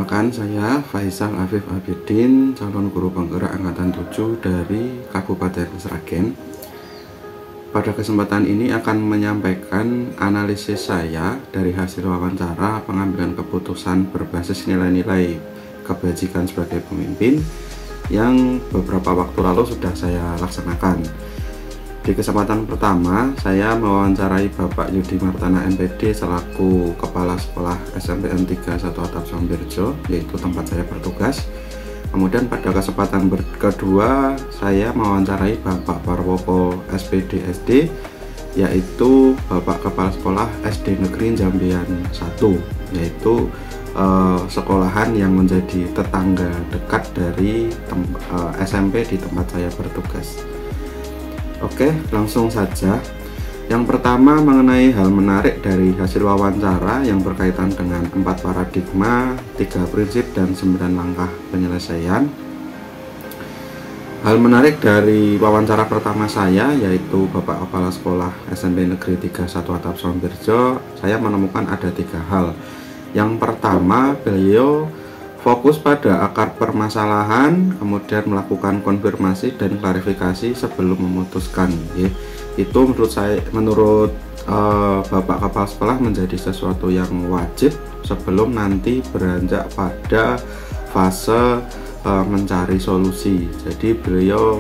Perkenalkan, saya Faisal Afif Abidin, calon guru penggerak angkatan 7 dari Kabupaten Sragen. Pada kesempatan ini akan menyampaikan analisis saya dari hasil wawancara pengambilan keputusan berbasis nilai-nilai kebajikan sebagai pemimpin yang beberapa waktu lalu sudah saya laksanakan. Di kesempatan pertama, saya mewawancarai Bapak Yudi Martana MPD selaku Kepala Sekolah SMPN 3 1 Atap Sombirjo, yaitu tempat saya bertugas. Kemudian pada kesempatan kedua, saya mewawancarai Bapak Parwoko SPD SD, yaitu Bapak Kepala Sekolah SD Negeri Jambian 1, yaitu sekolahan yang menjadi tetangga dekat dari SMP di tempat saya bertugas. Oke, langsung saja. Yang pertama mengenai hal menarik dari hasil wawancara yang berkaitan dengan 4 paradigma, 3 prinsip, dan 9 langkah penyelesaian. Hal menarik dari wawancara pertama saya, yaitu Bapak Kepala Sekolah SMP Negeri 3 1 Atap Sombirjo, saya menemukan ada 3 hal. Yang pertama, beliau fokus pada akar permasalahan, kemudian melakukan konfirmasi dan klarifikasi sebelum memutuskan. Itu menurut Bapak Kepala Sekolah menjadi sesuatu yang wajib sebelum nanti beranjak pada fase mencari solusi. Jadi beliau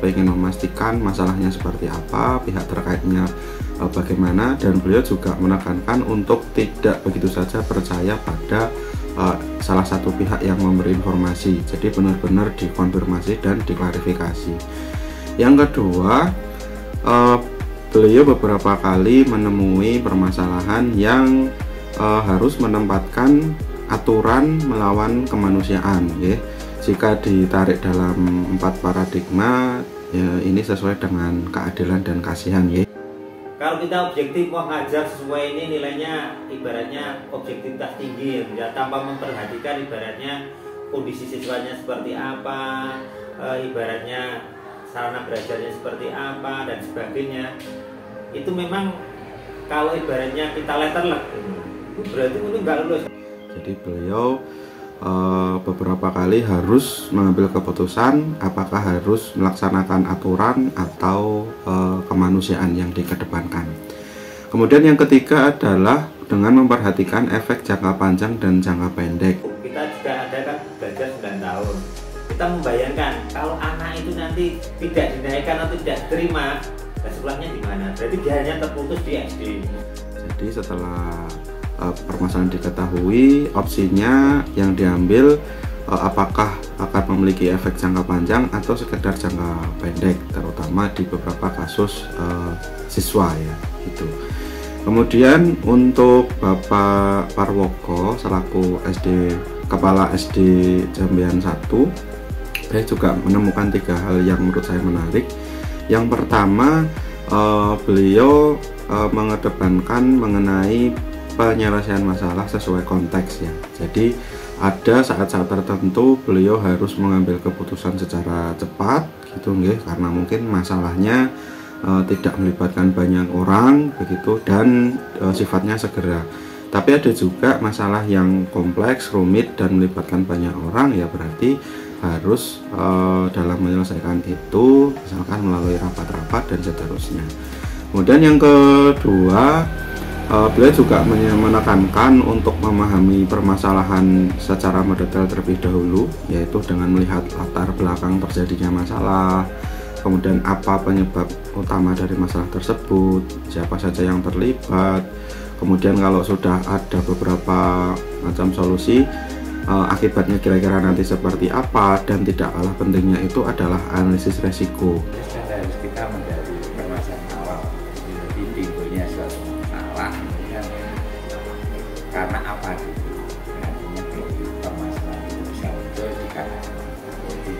ingin memastikan masalahnya seperti apa, pihak terkaitnya bagaimana, dan beliau juga menekankan untuk tidak begitu saja percaya pada salah satu pihak yang memberi informasi. Jadi benar-benar dikonfirmasi dan diklarifikasi. Yang kedua, beliau beberapa kali menemui permasalahan yang harus menempatkan aturan melawan kemanusiaan. Jika ditarik dalam 4 paradigma, ini sesuai dengan keadilan dan kasihan. Kalau kita objektif mau ngajar sesuai ini nilainya ibaratnya objektivitas tinggi ya, tanpa memperhatikan ibaratnya kondisi siswanya seperti apa, ibaratnya sarana belajarnya seperti apa dan sebagainya. Itu memang kalau ibaratnya kita letterlek berarti itu nggak lulus. Jadi beliau beberapa kali harus mengambil keputusan apakah harus melaksanakan aturan atau kemanusiaan yang dikedepankan. Kemudian yang ketiga adalah dengan memperhatikan efek jangka panjang dan jangka pendek. Kita juga ada kan belajar 9 tahun. Kita membayangkan kalau anak itu nanti tidak dinaikkan atau tidak terima, sekolahnya di mana? Berarti dia hanya terputus di SD. Jadi setelah permasalahan diketahui, opsinya yang diambil apakah akan memiliki efek jangka panjang atau sekedar jangka pendek, terutama di beberapa kasus siswa ya gitu. Kemudian untuk Bapak Parwoko selaku Kepala SD Jambian 1, saya juga menemukan 3 hal yang menurut saya menarik. Yang pertama, beliau mengedepankan mengenai penyelesaian masalah sesuai konteks ya. Jadi ada saat-saat tertentu beliau harus mengambil keputusan secara cepat gitu nggih, karena mungkin masalahnya tidak melibatkan banyak orang begitu dan sifatnya segera. Tapi ada juga masalah yang kompleks, rumit dan melibatkan banyak orang, ya berarti harus dalam menyelesaikan itu misalkan melalui rapat-rapat dan seterusnya. Kemudian yang kedua, beliau juga menekankan untuk memahami permasalahan secara mendetail terlebih dahulu, yaitu dengan melihat latar belakang terjadinya masalah, kemudian apa penyebab utama dari masalah tersebut, siapa saja yang terlibat, kemudian kalau sudah ada beberapa macam solusi, akibatnya kira-kira nanti seperti apa, dan tidak kalah pentingnya itu adalah analisis resiko. Harus kita menggali permasalahan awal, jadi timbulnya suatu masalah karena apa gitu, artinya permasalahan itu bisa muncul jika jadi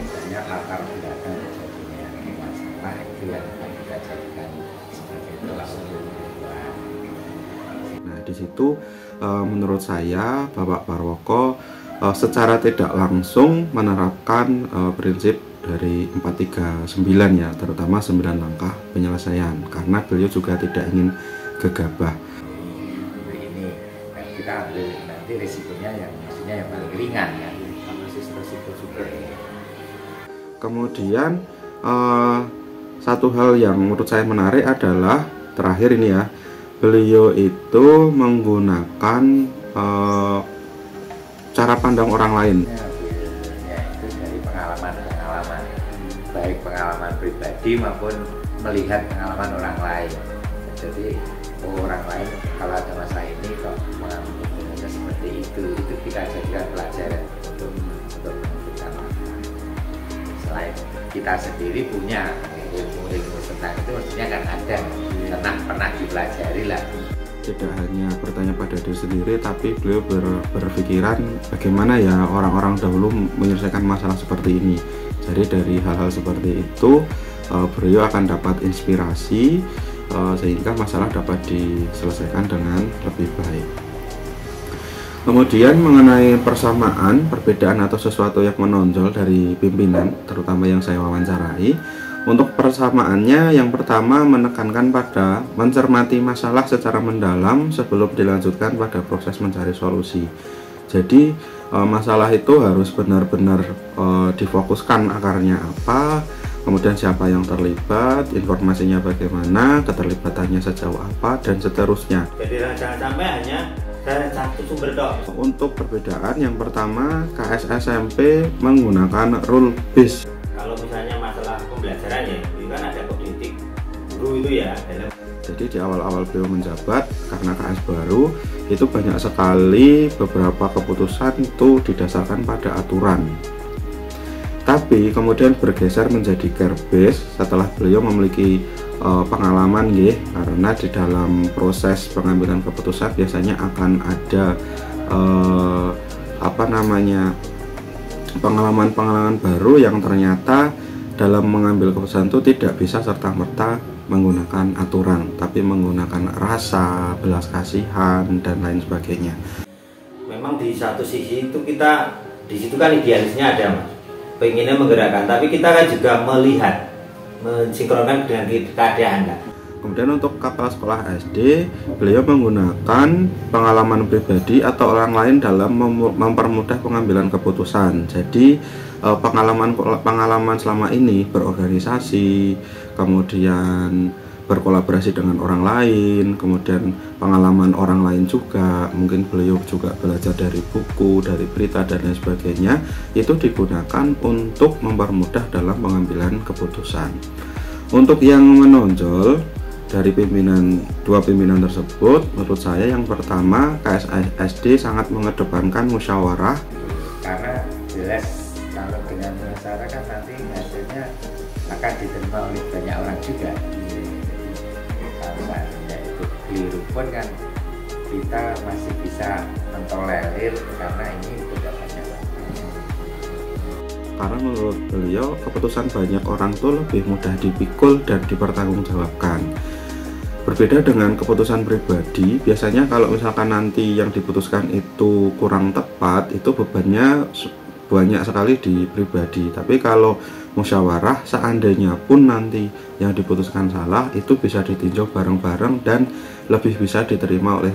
misalnya latar belakang terjadinya masalah itu yang akan kita jadikan sebagai tolak ukur. Nah di situ menurut saya Bapak Parwoko secara tidak langsung menerapkan prinsip dari 439 ya, terutama 9 langkah penyelesaian, karena beliau juga tidak ingin gegabah. Ini kita ambil nanti risikonya yang maksudnya yang ringan kan, analisis resiko juga. Kemudian satu hal yang menurut saya menarik adalah terakhir ini ya, beliau itu menggunakan cara pandang orang lain. Ya, itu dari pengalaman, baik pengalaman pribadi maupun melihat pengalaman orang lain. Jadi orang lain kalau ada masalah ini kok mengalami seperti itu kita jadikan pelajaran untuk menentukan. Selain kita sendiri punya ilmu tentang itu, mestinya kan ada, pernah dipelajari lah. Tidak hanya bertanya pada diri sendiri, tapi beliau berpikiran bagaimana ya orang-orang dahulu menyelesaikan masalah seperti ini. Jadi dari hal-hal seperti itu beliau akan dapat inspirasi sehingga masalah dapat diselesaikan dengan lebih baik. Kemudian mengenai persamaan, perbedaan atau sesuatu yang menonjol dari pimpinan, terutama yang saya wawancarai, untuk persamaannya yang pertama menekankan pada mencermati masalah secara mendalam sebelum dilanjutkan pada proses mencari solusi. Jadi masalah itu harus benar-benar difokuskan akarnya apa, kemudian siapa yang terlibat, informasinya bagaimana, keterlibatannya sejauh apa, dan seterusnya. Jadi jangan sampai hanya dari satu sumber dong. Untuk perbedaan yang pertama, KSSMP menggunakan rule based. Kalau misalnya masalah pembelajaran ya, itu kan ada kognitif guru itu ya. Jadi di awal-awal beliau menjabat, karena KS baru, itu banyak sekali beberapa keputusan itu didasarkan pada aturan. Tapi kemudian bergeser menjadi care based setelah beliau memiliki pengalaman ya, karena di dalam proses pengambilan keputusan biasanya akan ada pengalaman-pengalaman baru yang ternyata dalam mengambil keputusan itu tidak bisa serta-merta menggunakan aturan, tapi menggunakan rasa, belas kasihan, dan lain sebagainya. Memang di satu sisi itu kita di situ kan idealisnya ada, Mas, pengennya menggerakkan, tapi kita kan juga melihat, mensinkronkan dengan keadaan kan. Kemudian untuk kepala sekolah SD, beliau menggunakan pengalaman pribadi atau orang lain dalam mempermudah pengambilan keputusan. Jadi pengalaman selama ini berorganisasi, kemudian berkolaborasi dengan orang lain, kemudian pengalaman orang lain juga, mungkin beliau juga belajar dari buku, dari berita, dan lain sebagainya, itu digunakan untuk mempermudah dalam pengambilan keputusan. Untuk yang menonjol dari dua pimpinan tersebut, menurut saya yang pertama, KSSD sangat mengedepankan musyawarah. Karena jelas kalau dengan musyawarah kan nanti hasilnya akan diterima oleh banyak orang juga. Kalau seandainya itu keliru pun kan kita masih bisa mentolerir karena ini pendapatnya. Karena menurut beliau keputusan banyak orang itu lebih mudah dipikul dan dipertanggungjawabkan. Berbeda dengan keputusan pribadi, biasanya kalau misalkan nanti yang diputuskan itu kurang tepat, itu bebannya banyak sekali di pribadi. Tapi kalau musyawarah, seandainya pun nanti yang diputuskan salah, itu bisa ditinjau bareng-bareng dan lebih bisa diterima oleh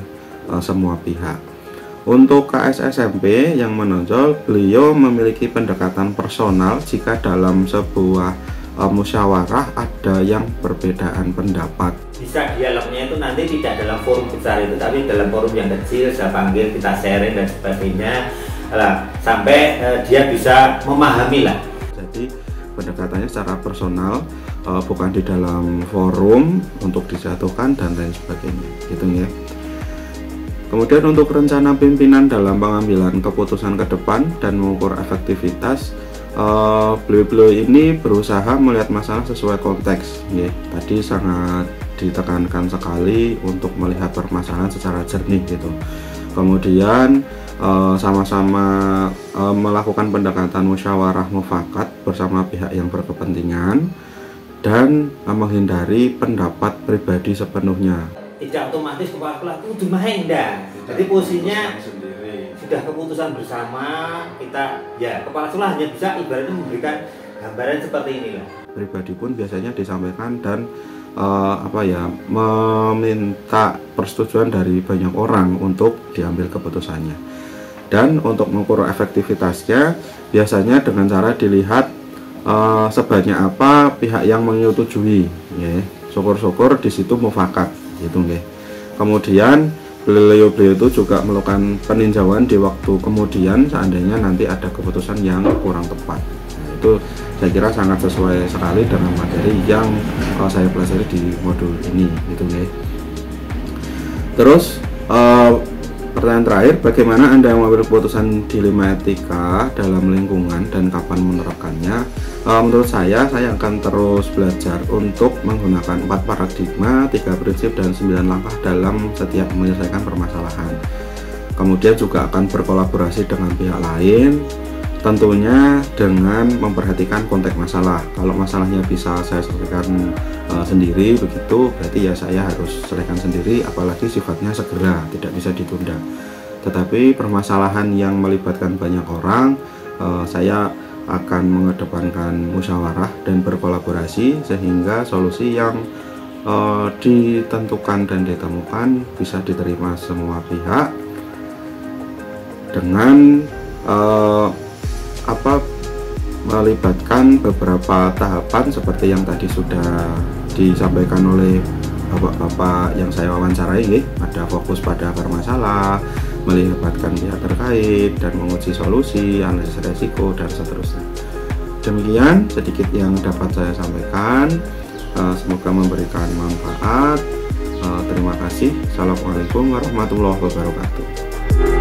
semua pihak. Untuk KSSMP yang menonjol, beliau memiliki pendekatan personal jika dalam sebuah musyawarah ada yang perbedaan pendapat. Bisa dialognya itu nanti tidak dalam forum besar itu, tapi dalam forum yang kecil, saya panggil, kita sharing dan sebagainya lah, sampai dia bisa memahami lah. Jadi pendekatannya secara personal, bukan di dalam forum untuk dijatuhkan dan lain sebagainya, gitu ya. Kemudian untuk rencana pimpinan dalam pengambilan keputusan ke depan dan mengukur efektivitas, beliau ini berusaha melihat masalah sesuai konteks ya. Tadi sangat ditekankan sekali untuk melihat permasalahan secara jernih gitu. Kemudian sama-sama melakukan pendekatan musyawarah mufakat bersama pihak yang berkepentingan dan menghindari pendapat pribadi sepenuhnya. Tidak otomatis kepala sekolah itu main dah. Jadi posisinya sudah keputusan bersama, kita ya kepala sekolah hanya bisa ibaratnya memberikan gambaran seperti inilah. Pribadi pun biasanya disampaikan dan meminta persetujuan dari banyak orang untuk diambil keputusannya. Dan untuk mengukur efektivitasnya biasanya dengan cara dilihat sebanyak apa pihak yang menyetujui, ya. Syukur-syukur di situ mufakat gitu, nggih. Kemudian beliau itu juga melakukan peninjauan di waktu kemudian seandainya nanti ada keputusan yang kurang tepat. Nah, itu saya kira sangat sesuai sekali dengan materi yang saya pelajari di modul ini gitu, nggih. Terus pertanyaan terakhir, bagaimana Anda mengambil keputusan dilema etika dalam lingkungan dan kapan menerapkannya? Menurut saya akan terus belajar untuk menggunakan 4 paradigma, 3 prinsip, dan 9 langkah dalam setiap menyelesaikan permasalahan. Kemudian juga akan berkolaborasi dengan pihak lain, tentunya dengan memperhatikan konteks masalah. Kalau masalahnya bisa saya selesaikan sendiri begitu, berarti ya saya harus selesaikan sendiri, apalagi sifatnya segera, tidak bisa ditunda. Tetapi permasalahan yang melibatkan banyak orang, saya akan mengedepankan musyawarah dan berkolaborasi sehingga solusi yang ditentukan dan ditemukan bisa diterima semua pihak dengan melibatkan beberapa tahapan seperti yang tadi sudah disampaikan oleh bapak-bapak yang saya wawancarai. Ada fokus pada akar masalah, melibatkan pihak terkait, dan menguji solusi, analisis resiko, dan seterusnya. Demikian sedikit yang dapat saya sampaikan. Semoga memberikan manfaat. Terima kasih. Assalamualaikum warahmatullahi wabarakatuh.